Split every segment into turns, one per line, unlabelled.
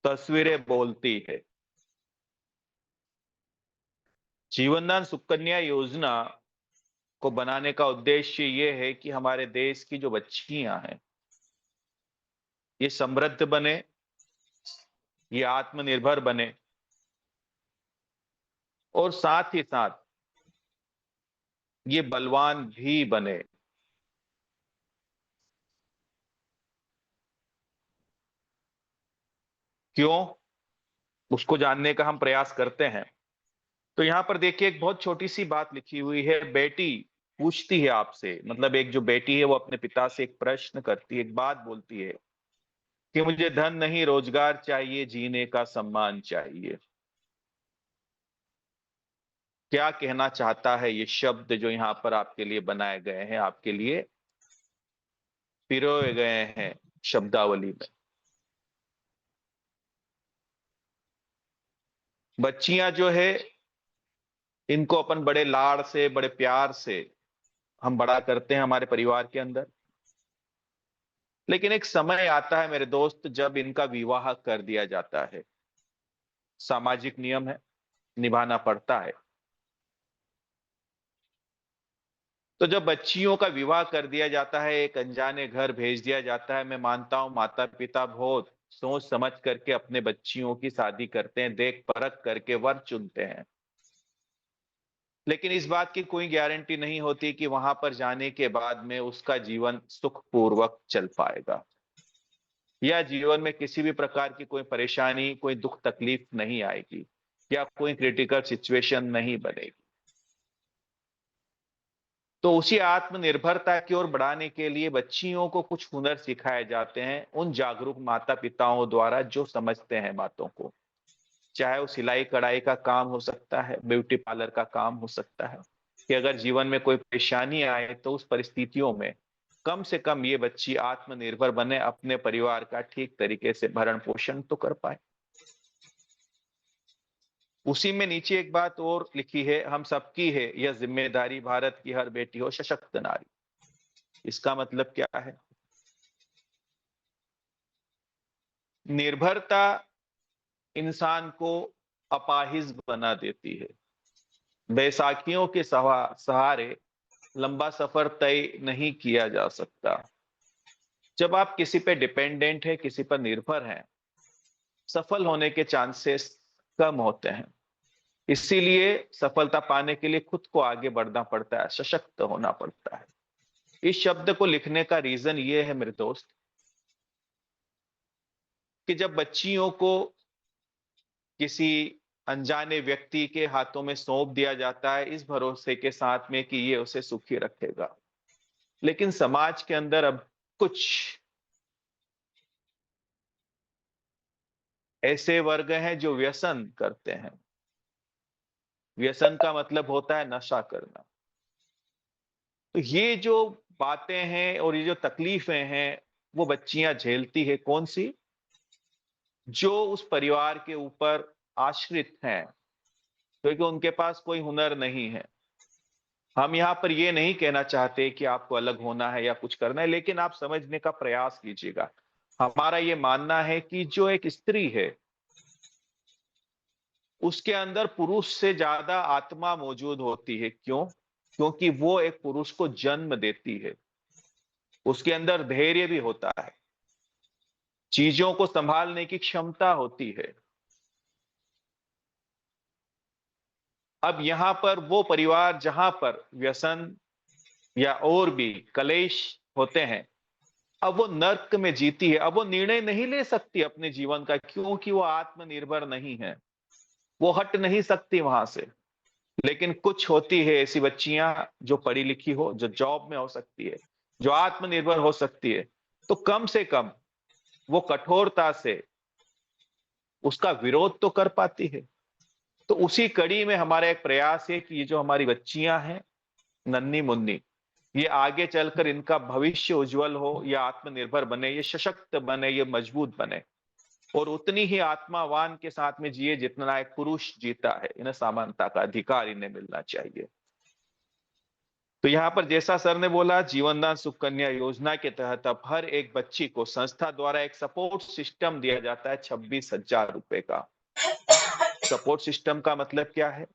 तस्वीरें बोलती है। जीवनदान सुकन्या योजना को बनाने का उद्देश्य ये है कि हमारे देश की जो बच्चियां हैं ये समृद्ध बने, ये आत्मनिर्भर बने और साथ ही साथ ये बलवान भी बने। क्यों? उसको जानने का हम प्रयास करते हैं। तो यहां पर देखिए एक बहुत छोटी सी बात लिखी हुई है। बेटी पूछती है आपसे, मतलब एक जो बेटी है वो अपने पिता से एक प्रश्न करती है, एक बात बोलती है कि मुझे धन नहीं रोजगार चाहिए, जीने का सम्मान चाहिए। क्या कहना चाहता है ये शब्द जो यहाँ पर आपके लिए बनाए गए हैं, आपके लिए पिरोए गए हैं शब्दावली में? बच्चियां जो है इनको अपन बड़े लाड़ से, बड़े प्यार से हम बड़ा करते हैं हमारे परिवार के अंदर। लेकिन एक समय आता है मेरे दोस्त जब इनका विवाह कर दिया जाता है। सामाजिक नियम है, निभाना पड़ता है। तो जब बच्चियों का विवाह कर दिया जाता है, एक अनजाने घर भेज दिया जाता है, मैं मानता हूं माता पिता बहुत सोच समझ करके अपने बच्चियों की शादी करते हैं, देख परख करके वर चुनते हैं। लेकिन इस बात की कोई गारंटी नहीं होती कि वहां पर जाने के बाद में उसका जीवन सुखपूर्वक चल पाएगा, या जीवन में किसी भी प्रकार की कोई परेशानी, कोई दुख तकलीफ नहीं आएगी, या कोई क्रिटिकल सिचुएशन नहीं बनेगी। तो उसी आत्मनिर्भरता की ओर बढ़ाने के लिए बच्चियों को कुछ हुनर सिखाए जाते हैं उन जागरूक माता पिताओं द्वारा जो समझते हैं बातों को। चाहे वो सिलाई कढ़ाई का काम हो सकता है, ब्यूटी पार्लर का काम हो सकता है, कि अगर जीवन में कोई परेशानी आए तो उस परिस्थितियों में कम से कम ये बच्ची आत्मनिर्भर बने, अपने परिवार का ठीक तरीके से भरण पोषण तो कर पाए। उसी में नीचे एक बात और लिखी है, हम सबकी है यह जिम्मेदारी, भारत की हर बेटी हो सशक्त नारी। इसका मतलब क्या है? निर्भरता इंसान को अपाहिज बना देती है। बैसाखियों के सहारे लंबा सफर तय नहीं किया जा सकता। जब आप किसी पे डिपेंडेंट है, किसी पर निर्भर हैं, सफल होने के चांसेस कम होते हैं। इसीलिए सफलता पाने के लिए खुद को आगे बढ़ना पड़ता है, सशक्त होना पड़ता है। इस शब्द को लिखने का रीजन ये है मेरे दोस्त, कि जब बच्चियों को किसी अनजाने व्यक्ति के हाथों में सौंप दिया जाता है इस भरोसे के साथ में कि ये उसे सुखी रखेगा, लेकिन समाज के अंदर अब कुछ ऐसे वर्ग हैं जो व्यसन करते हैं। व्यसन का मतलब होता है नशा करना। तो ये जो बातें हैं और ये जो तकलीफें हैं वो बच्चियां झेलती है, कौन सी? जो उस परिवार के ऊपर आश्रित हैं, क्योंकि उनके पास कोई हुनर नहीं है। हम यहाँ पर ये नहीं कहना चाहते कि आपको अलग होना है या कुछ करना है, लेकिन आप समझने का प्रयास कीजिएगा। हमारा ये मानना है कि जो एक स्त्री है उसके अंदर पुरुष से ज्यादा आत्मा मौजूद होती है। क्यों? क्योंकि वो एक पुरुष को जन्म देती है। उसके अंदर धैर्य भी होता है, चीजों को संभालने की क्षमता होती है। अब यहां पर वो परिवार जहां पर व्यसन या और भी कलेश होते हैं, अब वो नर्क में जीती है। अब वो निर्णय नहीं ले सकती अपने जीवन का, क्योंकि वो आत्मनिर्भर नहीं है, वो हट नहीं सकती वहां से। लेकिन कुछ होती है ऐसी बच्चियां जो पढ़ी लिखी हो, जो जॉब में हो सकती है, जो आत्मनिर्भर हो सकती है, तो कम से कम वो कठोरता से उसका विरोध तो कर पाती है। तो उसी कड़ी में हमारा एक प्रयास है कि ये जो हमारी बच्चियां हैं नन्ही मुन्नी, ये आगे चलकर इनका भविष्य उज्जवल हो, ये आत्मनिर्भर बने, ये सशक्त बने, ये मजबूत बने, और उतनी ही आत्मावान के साथ में जिए जितना एक पुरुष जीता है। इन्हें समानता का अधिकार इन्हें मिलना चाहिए। तो यहाँ पर जैसा सर ने बोला, जीवनदान सुकन्या योजना के तहत अब हर एक बच्ची को संस्था द्वारा एक सपोर्ट सिस्टम दिया जाता है 26,000 रुपए का। सपोर्ट सिस्टम का मतलब क्या है?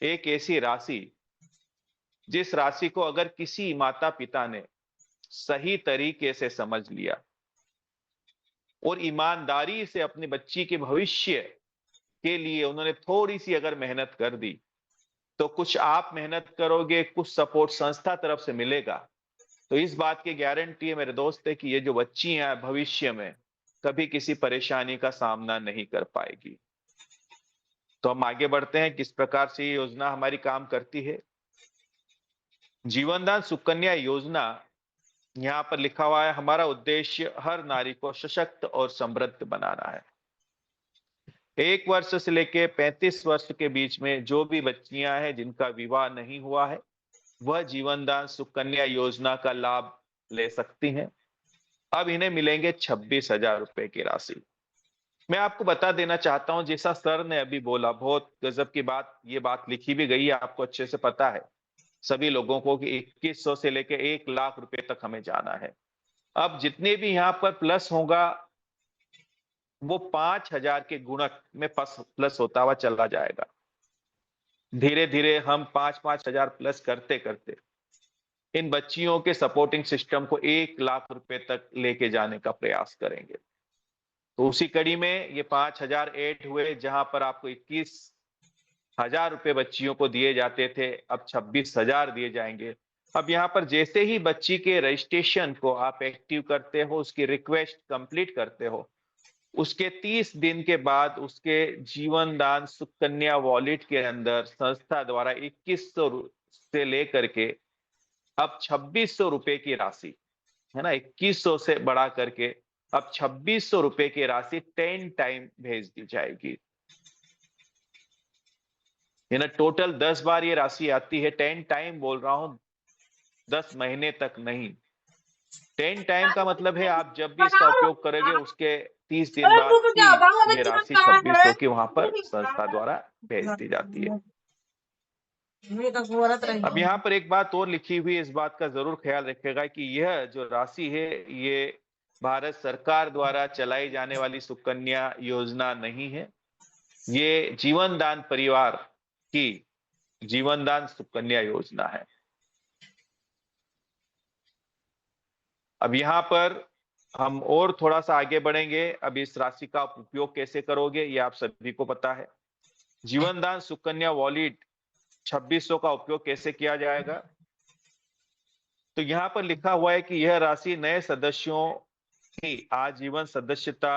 एक ऐसी राशि जिस राशि को अगर किसी माता पिता ने सही तरीके से समझ लिया और ईमानदारी से अपनी बच्ची के भविष्य के लिए उन्होंने थोड़ी सी अगर मेहनत कर दी, तो कुछ आप मेहनत करोगे, कुछ सपोर्ट संस्था तरफ से मिलेगा। तो इस बात की गारंटी है मेरे दोस्त है कि ये जो बच्ची हैं भविष्य में कभी किसी परेशानी का सामना नहीं कर पाएगी। तो हम आगे बढ़ते हैं, किस प्रकार से ये योजना हमारी काम करती है। जीवनदान सुकन्या योजना, यहाँ पर लिखा हुआ है, हमारा उद्देश्य हर नारी को सशक्त और समृद्ध बनाना है। 1 वर्ष से लेके 35 वर्ष के बीच में जो भी बच्चियां हैं जिनका विवाह नहीं हुआ है, वह जीवनदान सुकन्या योजना का लाभ ले सकती हैं। अब इन्हें मिलेंगे 26,000 रुपए की राशि। मैं आपको बता देना चाहता हूं, जैसा सर ने अभी बोला, बहुत गजब की बात, ये बात लिखी भी गई है, आपको अच्छे से पता है सभी लोगों को कि 2100 से लेके 1 लाख रुपए तक हमें जाना है। अब जितने भी यहाँ पर प्लस होगा, वो 5,000 के गुणक में प्लस होता हुआ चला जाएगा। धीरे धीरे हम 5-5 हजार प्लस करते करते इन बच्चियों के सपोर्टिंग सिस्टम को 1 लाख रुपए तक लेके जाने का प्रयास करेंगे। तो उसी कड़ी में ये 5,000 ऐड हुए, जहां पर आपको 21,000 रुपए बच्चियों को दिए जाते थे, अब 26,000 दिए जाएंगे। अब यहाँ पर जैसे ही बच्ची के रजिस्ट्रेशन को आप एक्टिव करते हो, उसकी रिक्वेस्ट कंप्लीट करते हो, उसके 30 दिन के बाद उसके जीवन दान सुकन्या वॉलेट के अंदर संस्था द्वारा 2100 से लेकर के अब 2600 रुपए की राशि, है ना, 2100 से बढ़ा करके अब 2600 रुपए की राशि 10 टाइम भेज दी जाएगी। है ना, टोटल 10 बार ये राशि आती है। 10 टाइम बोल रहा हूं, 10 महीने तक नहीं। 10 टाइम का मतलब है आप जब भी इसका उपयोग करोगे उसके 30 दिन बाद फिर ये राशि 2600 की वहां पर संस्था द्वारा भेज दी जाती है। अब यहाँ पर एक बात और लिखी हुई है, इस बात का जरूर ख्याल रखिएगा कि यह जो राशि है ये भारत सरकार द्वारा चलाई जाने वाली सुकन्या योजना नहीं है। ये जीवन दान परिवार की जीवन दान सुकन्या योजना है। अब यहाँ पर हम और थोड़ा सा आगे बढ़ेंगे। अब इस राशि का उपयोग कैसे करोगे ये आप सभी को पता है। जीवन दान सुकन्या वॉलेट 2600 का उपयोग कैसे किया जाएगा? तो यहाँ पर लिखा हुआ है कि यह राशि नए सदस्यों की आजीवन सदस्यता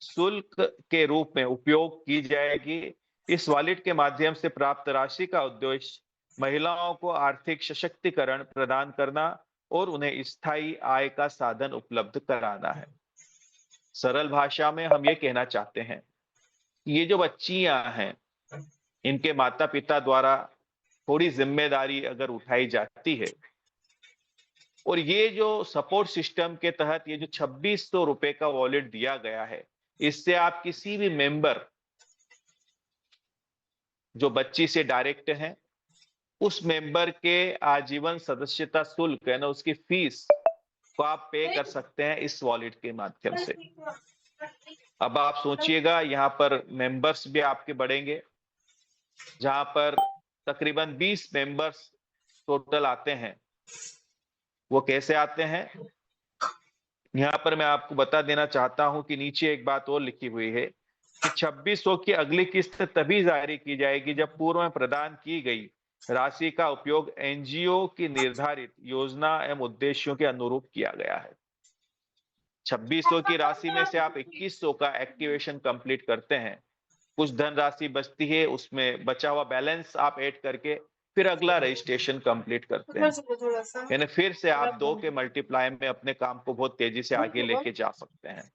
शुल्क के रूप में उपयोग की जाएगी। इस वॉलेट के माध्यम से प्राप्त राशि का उद्देश्य महिलाओं को आर्थिक सशक्तिकरण प्रदान करना और उन्हें स्थायी आय का साधन उपलब्ध कराना है। सरल भाषा में हम ये कहना चाहते हैं कि ये जो बच्चियां हैं, इनके माता पिता द्वारा थोड़ी जिम्मेदारी अगर उठाई जाती है और ये जो सपोर्ट सिस्टम के तहत ये जो 2600 रुपए का वॉलेट दिया गया है, इससे आप किसी भी मेंबर जो बच्ची से डायरेक्ट है, उस मेंबर के आजीवन सदस्यता शुल्क है ना, उसकी फीस को आप पे कर सकते हैं इस वॉलेट के माध्यम से। अब आप सोचिएगा, यहाँ पर मेंबर्स भी आपके बढ़ेंगे, जहां पर तकरीबन 20 मेंबर्स टोटल आते हैं। वो कैसे आते हैं, यहाँ पर मैं आपको बता देना चाहता हूं कि नीचे एक बात और लिखी हुई है कि 2600 की अगली किस्त तभी जारी की जाएगी जब पूर्व में प्रदान की गई राशि का उपयोग एनजीओ की निर्धारित योजना एवं उद्देश्यों के अनुरूप किया गया है। 2600 की राशि में से आप 2100 का एक्टिवेशन कंप्लीट करते हैं, कुछ धनराशि बचती है, उसमें बचा हुआ बैलेंस आप ऐड करके फिर अगला रजिस्ट्रेशन कंप्लीट करते हैं। यानी फिर से आप 2 के मल्टीप्लाई में अपने काम को बहुत तेजी से आगे लेके जा सकते हैं।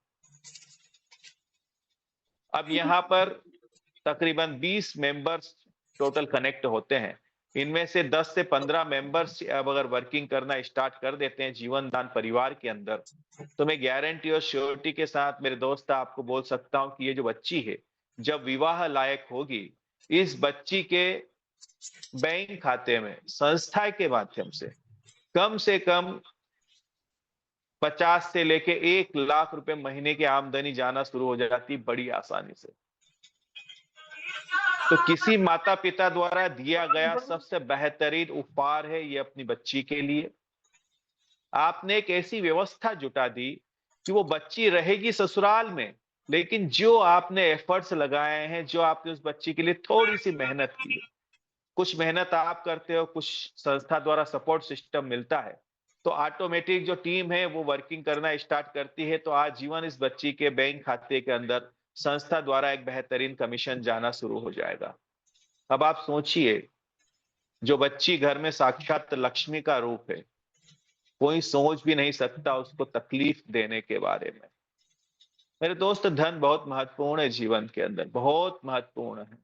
अब यहाँ पर तकरीबन 20 मेंबर्स टोटल कनेक्ट होते हैं। इनमें से 10 से 15 मेंबर्स अब अगर वर्किंग करना स्टार्ट कर देते हैं जीवन दान परिवार के अंदर, तो मैं गारंटी और श्योरिटी के साथ मेरे दोस्त आपको बोल सकता हूं कि ये जो बच्ची है जब विवाह लायक होगी, इस बच्ची के बैंक खाते में संस्था के माध्यम से कम 50 से लेके 1 लाख रुपए महीने की आमदनी जाना शुरू हो जाती बड़ी आसानी से। तो किसी माता-पिता द्वारा दिया गया सबसे बेहतरीन उपहार है ये अपनी बच्ची के लिए। आपने एक ऐसी व्यवस्था जुटा दी कि वो बच्ची रहेगी ससुराल में, लेकिन जो आपने एफर्ट्स लगाए हैं, जो आपने उस बच्ची के लिए थोड़ी-सी मेहनत की है, कुछ मेहनत आप करते हो, कुछ संस्था द्वारा सपोर्ट सिस्टम मिलता है, तो ऑटोमेटिक जो टीम है वो वर्किंग करना स्टार्ट करती है, तो आजीवन इस बच्ची के बैंक खाते के अंदर संस्था द्वारा एक बेहतरीन कमीशन जाना शुरू हो जाएगा। अब आप सोचिए, जो बच्ची घर में साक्षात लक्ष्मी का रूप है, कोई सोच भी नहीं सकता उसको तकलीफ देने के बारे में। मेरे दोस्त, धन बहुत महत्वपूर्ण है जीवन के अंदर, बहुत महत्वपूर्ण है।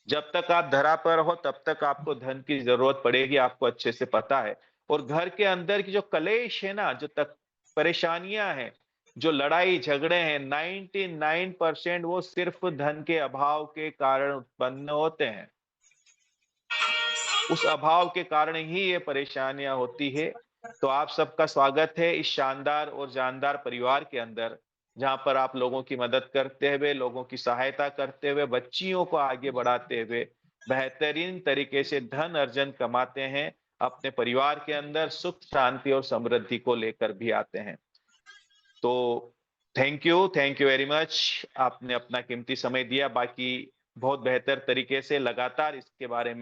जब तक आप धरा पर हो तब तक आपको धन की ज़रूरत पड़ेगी, आपको अच्छे से पता है। और घर के अंदर की जो कलेश है ना, जो तक परेशानियाँ हैं, जो लड़ाई-झगड़े हैं, 99% वो सिर्फ़ धन के अभाव के कारण उत्पन्न होते हैं। उस अभाव के कारण ही ये परेशानियाँ होती है। तो आप सबका स्वागत है इस शानदार और जानदार परिवार के अंदर, जहाँ पर आप लोगों की मदद करते हुए, लोगों की सहायता करते हुए, बच्चियों को आगे बढ़ाते हुए, बेहतरीन तरीके से धन अर्जन कमाते हैं, अपने परिवार के अंदर सुख, शांति और समृद्धि को लेकर भी आते हैं। तो थैंक यू वेरी मच। आपने अपना कीमती समय दिया, बाकी बहुत बेहतर तरीके से लगातार इसके बारे में